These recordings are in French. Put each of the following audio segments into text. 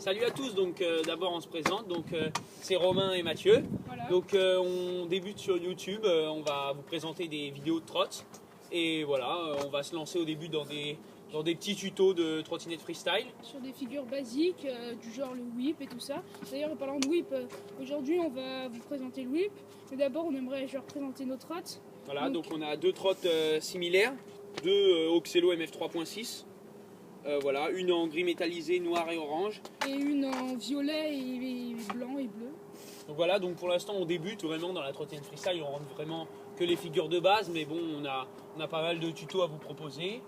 Salut à tous, donc d'abord on se présente, donc c'est Romain et Mathieu. Voilà. Donc on débute sur YouTube, on va vous présenter des vidéos de trotte et voilà, on va se lancer au début dans des petits tutos de trottinette freestyle. Sur des figures basiques du genre le whip et tout ça. D'ailleurs en parlant de whip, aujourd'hui on va vous présenter le whip, mais d'abord on aimerait présenter nos trottes. Voilà, donc on a deux trottes similaires, deux Oxelo MF 3.6. Voilà, une en gris métallisé, noir et orange. Et une en violet et blanc et bleu. Donc voilà, donc pour l'instant on débute vraiment dans la trottinette freestyle, on rentre vraiment que les figures de base, mais bon on a pas mal de tutos à vous proposer.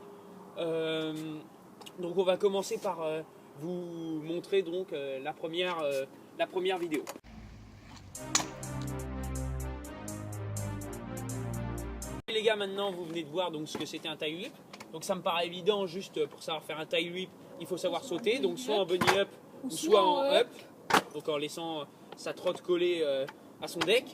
Donc on va commencer par vous montrer donc la première vidéo. Les gars, maintenant vous venez de voir donc ce que c'était un tail whip. Donc ça me paraît évident, juste pour savoir faire un tail whip, il faut savoir sauter, donc soit en bunny up ou soit en up. Donc en laissant sa trotte collée à son deck,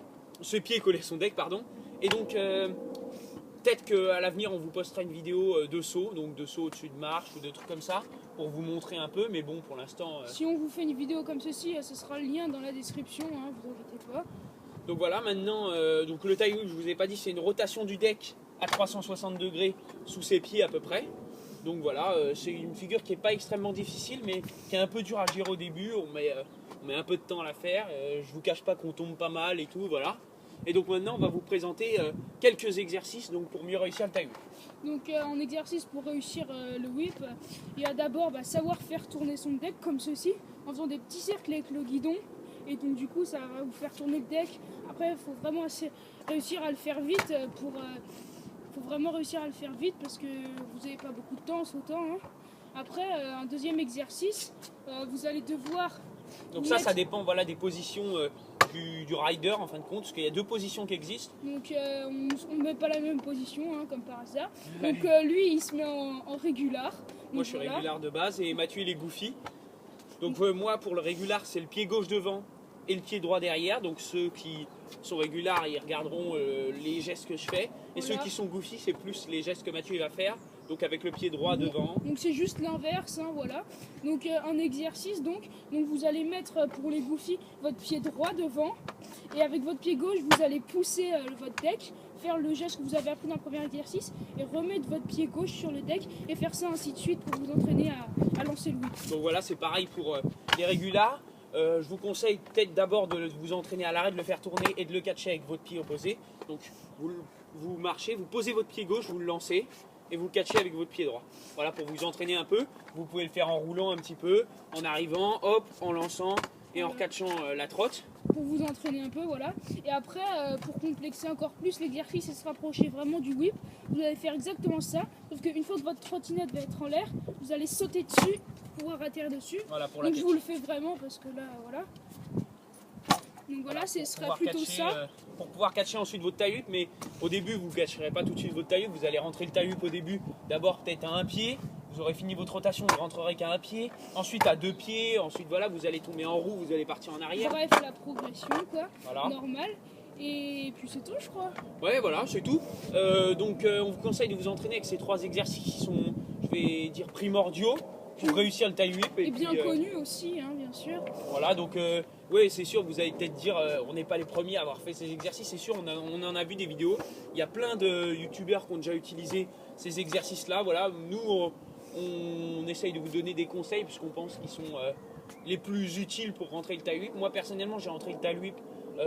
ses pieds collés à son deck, pardon. Et donc peut-être qu'à l'avenir on vous postera une vidéo de saut, donc de saut au-dessus de marche ou de trucs comme ça, pour vous montrer un peu, mais bon pour l'instant... Si on vous fait une vidéo comme ceci, ce sera le lien dans la description, hein, vous inquiétez pas. Donc voilà, maintenant, donc le tail whip, je vous ai pas dit, c'est une rotation du deck à 360 degrés sous ses pieds à peu près. Donc voilà, c'est une figure qui n'est pas extrêmement difficile, mais qui est un peu dure à gérer au début. On met un peu de temps à la faire. Je vous cache pas qu'on tombe pas mal et tout, voilà. Et donc maintenant, on va vous présenter quelques exercices donc, pour mieux réussir le tail whip. Donc en exercice pour réussir le whip, il y a d'abord savoir faire tourner son deck comme ceci, en faisant des petits cercles avec le guidon. Et donc du coup, ça va vous faire tourner le deck. Après, il faut vraiment réussir à le faire vite faut vraiment réussir à le faire vite parce que vous n'avez pas beaucoup de temps en sautant. Hein. Après, un deuxième exercice, vous allez devoir... Donc ça dépend voilà, des positions du rider en fin de compte, parce qu'il y a deux positions qui existent. Donc on ne met pas la même position, hein, comme par hasard. Donc lui, il se met en régular. Moi je suis régular de base et Mathieu il est goofy. Donc moi pour le régular, c'est le pied gauche devant et le pied droit derrière. Donc ceux qui sont régulars, ils regarderont les gestes que je fais. Et ceux qui sont goofy, c'est plus les gestes que Mathieu il va faire. Donc avec le pied droit devant. Donc c'est juste l'inverse, hein, voilà. Donc un exercice, donc vous allez mettre pour les goofy votre pied droit devant. Et avec votre pied gauche, vous allez pousser votre deck, faire le geste que vous avez appris dans le premier exercice et remettre votre pied gauche sur le deck et faire ça ainsi de suite pour vous entraîner à lancer le whip. Donc voilà, c'est pareil pour les régulars. Je vous conseille peut-être d'abord de vous entraîner à l'arrêt, de le faire tourner et de le catcher avec votre pied opposé. Donc vous marchez, vous posez votre pied gauche, vous le lancez et vous le catchez avec votre pied droit. Voilà, pour vous entraîner un peu. Vous pouvez le faire en roulant un petit peu, en arrivant, hop, en lançant et en catchant la trotte. Pour vous entraîner un peu, voilà. Et après, pour complexer encore plus l'exercice et se rapprocher vraiment du whip, vous allez faire exactement ça. Sauf qu'une fois que votre trottinette va être en l'air, vous allez sauter dessus pour pouvoir atterrir dessus. Voilà, pour donc je vous le fais vraiment parce que là, voilà. Donc voilà, ce sera plutôt ça. Pour pouvoir catcher ensuite votre tail whip, mais au début vous ne catcherez pas tout de suite votre tail whip, vous allez rentrer le tail whip au début, d'abord peut-être à un pied, vous aurez fini votre rotation, vous rentrerez qu'à un pied, ensuite à deux pieds, ensuite voilà, vous allez tomber en roue, vous allez partir en arrière. Bref, la progression quoi, voilà. Normal. Et puis c'est tout je crois. Ouais voilà, c'est tout. Donc on vous conseille de vous entraîner avec ces trois exercices qui sont, je vais dire, primordiaux pour réussir le tail whip. Et bien connu aussi, hein, bien sûr. Voilà, donc oui, c'est sûr, vous allez peut-être dire, on n'est pas les premiers à avoir fait ces exercices, c'est sûr, on en a vu des vidéos. Il y a plein de youtubeurs qui ont déjà utilisé ces exercices-là. Voilà, nous, on essaye de vous donner des conseils puisqu'on pense qu'ils sont les plus utiles pour rentrer le tail whip. Moi, personnellement, j'ai rentré le tail whip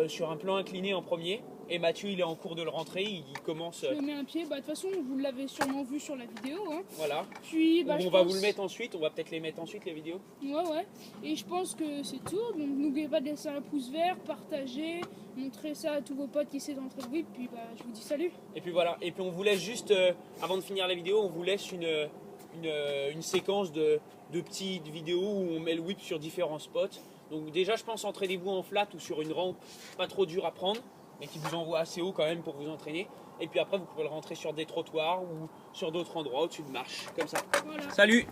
sur un plan incliné en premier. Et Mathieu, il est en cours de le rentrer, il commence... Je mets un pied, de toute façon, vous l'avez sûrement vu sur la vidéo. Hein. Voilà. Puis, on va vous le mettre ensuite, on va peut-être les mettre ensuite, les vidéos. Ouais. Et je pense que c'est tout. Donc n'oubliez pas de laisser un pouce vert, partager, montrer ça à tous vos potes qui essaient d'entrer le whip. Puis je vous dis salut. Et puis voilà, et puis on vous laisse juste, avant de finir la vidéo, on vous laisse une séquence de petites vidéos où on met le whip sur différents spots. Donc déjà, je pense, entraînez-vous en flat ou sur une rampe pas trop dure à prendre, mais qui vous envoie assez haut quand même pour vous entraîner. Et puis après, vous pouvez le rentrer sur des trottoirs ou sur d'autres endroits au-dessus de marches, comme ça. Voilà. Salut!